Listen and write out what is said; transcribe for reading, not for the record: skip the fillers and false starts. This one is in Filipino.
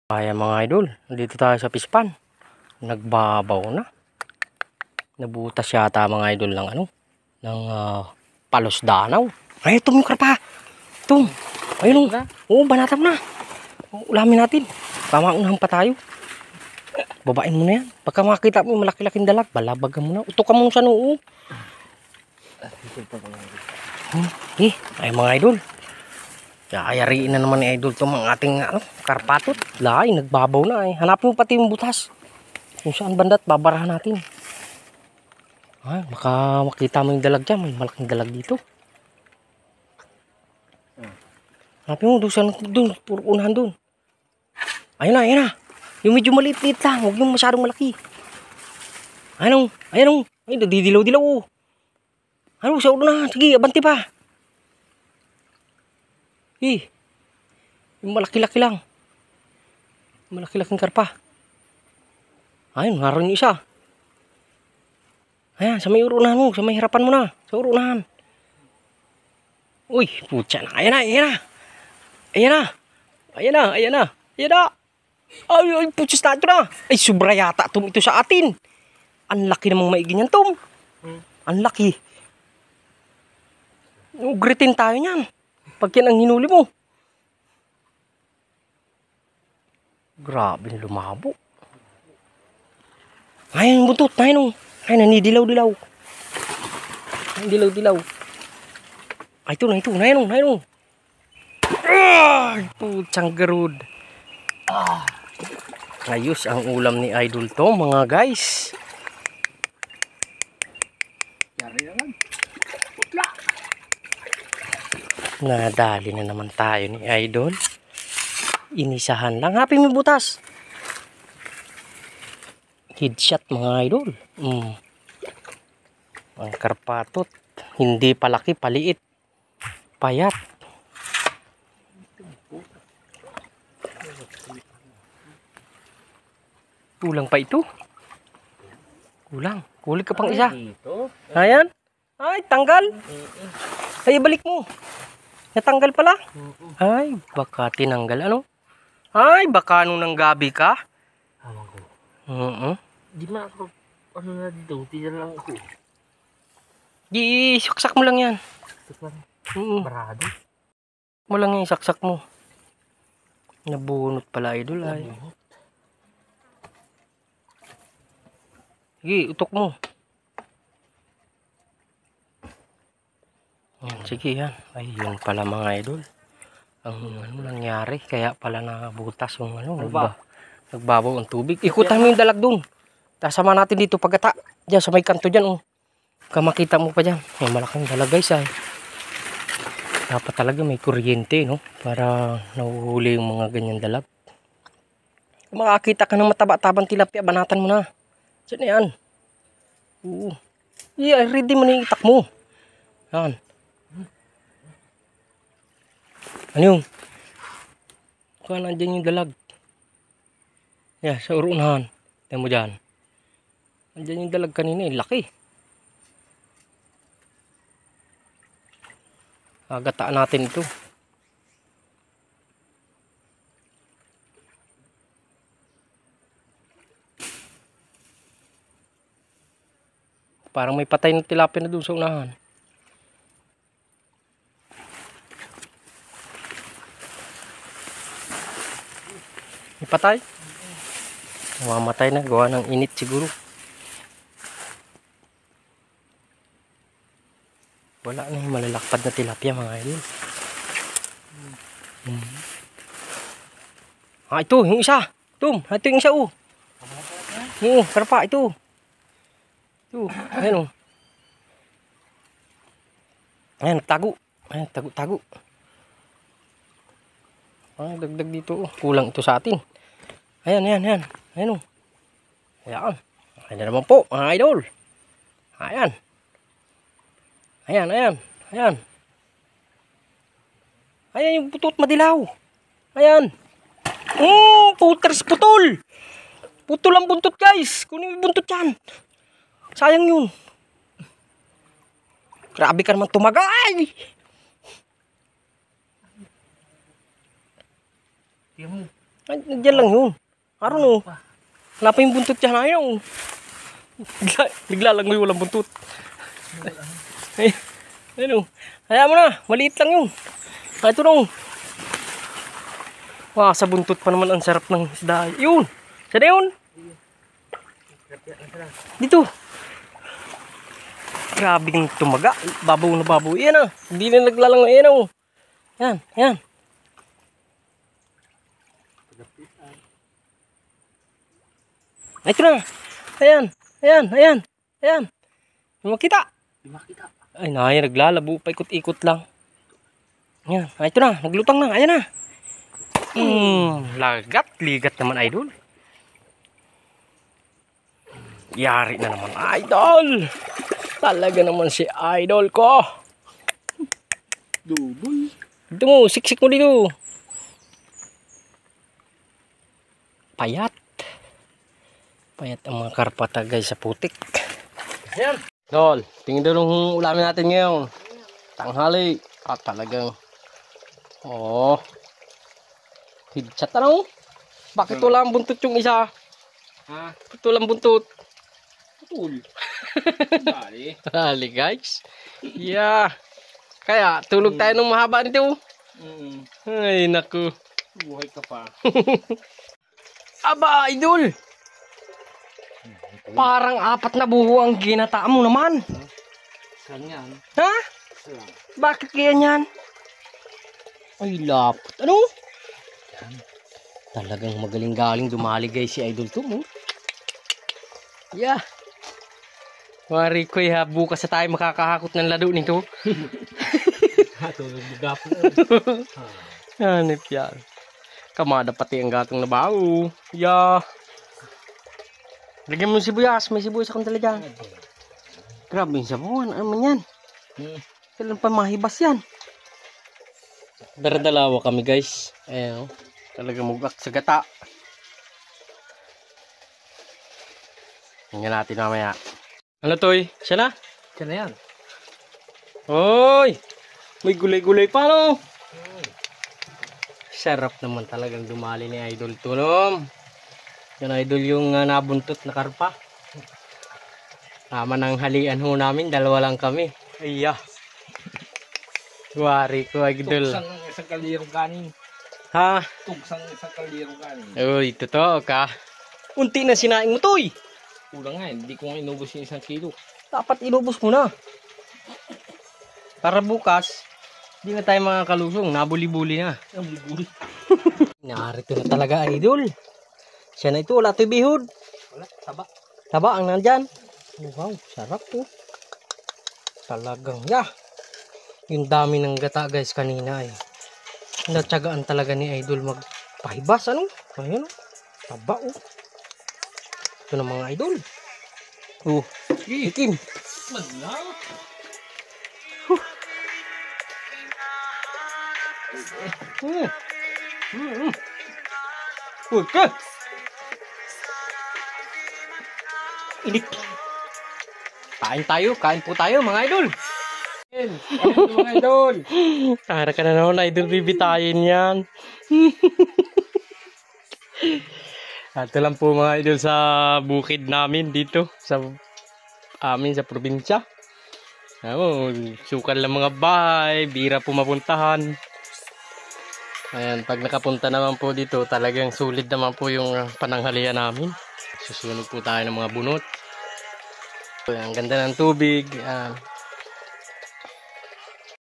Ayan mga idol, dito tayo sa pispan. Nagbabaw na. Nabutas yata mga idol ng ng palos danaw. Ay, ito yung karpa. Ito. Ayun o. Oo, banatam na. Ulamin natin. Pamaunahan pa tayo. Babain mo na yan. Pagka makakita mo yung malaki-laking dalag, balabagan mo na. Utok ka mo sa noo. Ay mga idol. Ayariin na naman ni idol itong mga ating karpatot. Lahay, nagbabaw na eh. Hanapin mo pati yung butas. Kung saan bandat, babarahan natin. Ay, baka makita mo yung dalag dyan. May malaking dalag dito. Hanapin mo, doon, puro unahan doon. Ayun na, ayun na. Yung medyo maliit-liit lang, huwag yung masyadong malaki. Ayun, ayun, ay, nadidilaw-dilaw oh. Ano, sa unahan, sige, abanti pa. Yung malaki-laki lang. Malaki-laking karpa. Ayun, naroon yung isa. Ayan, sa may urunahan mo, sa may harapan mo na. Sa urunahan. Uy, putya na. Ayan na, ayan na. Ayan na. Ayan na, ayan na. Ayan na. Ay, putya na ito na. Ay, sobra yata ito sa atin. Ang laki namang maigin yan, Tom. Ang laki. Ugritin tayo niyan. Pag yan ang hinuli mo. Grabe na lumabo. Ayun, buntot. Ayun, ayun, nanidilaw-dilaw. Ayun, dilaw-dilaw. Ay, ito na, ito. Ayun, ayun. Ay, putsang garud. Ayos ang ulam ni Idol to, mga guys. Nadali na naman tayo ni Idol. Inisahan lang. Happy may butas. Headshot mga idol. Ang karpatot. Hindi palaki, paliit. Payat. Kulang pa ito. Kulang. Kulit ka pang isa. Ayan. Ay, tanggal. Ay, balik mo. Natanggal pala. Ay, baka tinanggal. Ano? Ay, baka nung nanggabi ka. Di ma ako, ano na dito, tira lang ako. Di, saksak mo lang yan. Saksak Barado. Mo lang yung saksak mo. Nabunot pala idol ay. Sige, utok mo. Yan, sige yan. Ay, yun pala mga idol. Ang nangyari, kaya pala nabutas yung nagbabaw ang tubig. Ikutan mo yung dalag dun. Tasama natin dito pagkata. Diyan sa may kanto dyan oh. Kamakita mo pa dyan. May malaking dalag guys ay. Dapat talaga may kuryente no. Para nahuhuli yung mga ganyan dalag. Kung makakita ka ng mataba-tabang tilapia, banatan mo na. Diyan na yan. Oo. Yeah, ready mo na yung itak mo. Yan. Ano yung? Kung nandiyan yung dalag. Yeah, sa urunahan. Tignan mo dyan. Nandiyan yung dalag kanina, laki. Agataan natin ito. Parang may patay na tilapia na doon sa unahan. May patay? Mamatay na, gawa ng init siguro. Wala na yung malalakpad na tilapia mga idol. Ito, yung isa. Ito yung isa oh. Oo, karpa, ito. Ito, ayan oh. Ayan, tago. Ayan, tago. Dagdag dito oh. Kulang ito sa atin. Ayan. Ayan oh. Ayan. Ayan na naman po, mga idol. Ayan. Ayan yung butot madilaw. Ayan. Puters putol. Putol ang buntot guys. Kunin yung buntot yan. Sayang yun. Grabe ka naman tumagay. Tiyan mo. Ay, nandiyan lang yun. Aron o. Wala pa yung buntot dyan. Ayaw. Naglalangoy walang buntot. Ay, ayun o. Hayaan mo na. Maliit lang yun. Ay, ito na o. Wow, sa buntot pa naman ang sarap ng isda. Yun. Saan na yun? Dito. Grabe ng tumaga. Babaw na babaw. Yan ah. Hindi na naglalangoy. Yan o. Yan. Yan. Ay, ito na. Ayan. Ayan. Ayan. Ayan. Makita. Di makita. Ay, naglalabo. Paikot-ikot lang. Ayan. Ay, ito na. Naglutang na. Ayan na. Lagat. Ligat naman, idol. Yari na naman, idol. Talaga naman si idol ko. Duboy. Dito mo. Siksik mo dito. Payat. Payat ang mga karpata guys sa putik. Ayan. Dol, tingin daw ng ulamin natin ngayon. Tanghali. At talagang hidchat ano? Bakit wala ang buntot yung isa? Ha? Bakit walang buntot? Putol. Dali. Dali guys. Yeah. Kaya tulog tayo ng mahaba nito. Ay naku. Buhay ka pa. Aba idol. Parang 4 na buho ang ginataan mo naman. Saan yan? Ha? Saan? Bakit ganyan? Ay lapot. Ano? Talagang magaling-galing dumali guys si idol to mo. Yeah. Wari ko ya, bukas na tayo makakahakot ng lado nito. Tulog mo gapo. Hanip yan. Kamada pati ang gatong na bao. Yeah. Lagyan mo ng sibuyas. May sibuyas akong dala dyan. Grabe yung sabuhan. Ano man yan? Kailan pa mahibas yan? Dalawa kami guys. Ayan. Talaga mugak sa gata. Tingnan natin mamaya. Ano toy? Siya na? Siya na yan. Hoy! May gulay-gulay pa no? Sarap naman talagang dumali ni Idol Tunom. Yan idol yung nabuntot na karpa. Tama ng halian ho namin. 2 lang kami. Iya. Wari ko idol. Tugsang isang kalirong kanin. Ha? Tugsang isang kalirong kanin. Uy, totoo ka. Unti na sinaing mo toy. Kulang nga, hindi ko nga inubos yung 1 kilo. Dapat inubos mo na. Para bukas, hindi na tayo makakalusong. Nabuli-buli na. Ang buli. Narito na talaga idol. Siya na ito. Wala ito bihod. Wala, taba. Taba ang nandyan. Wow, sarap po. Talagang, yeah. Yung dami ng gata guys kanina eh. Natsagaan talaga ni idol magpahibas. Ano? Ayun o. Taba o. Ito na mga idol. Oh, ikim. Magla. Ka. Inik. Kain po tayo mga idol. Mga idol. Para ka na naman idol, bibitayin yan. Ito lang po mga idol sa bukid namin dito sa amin sa probinsya. Sukal lang mga bahay, bira po mapuntahan. Ayan, pag nakapunta naman po dito, talagang sulit naman po yung pananghalian namin. Susunog po tayo ng mga bunot. Ang ganda ng tubig.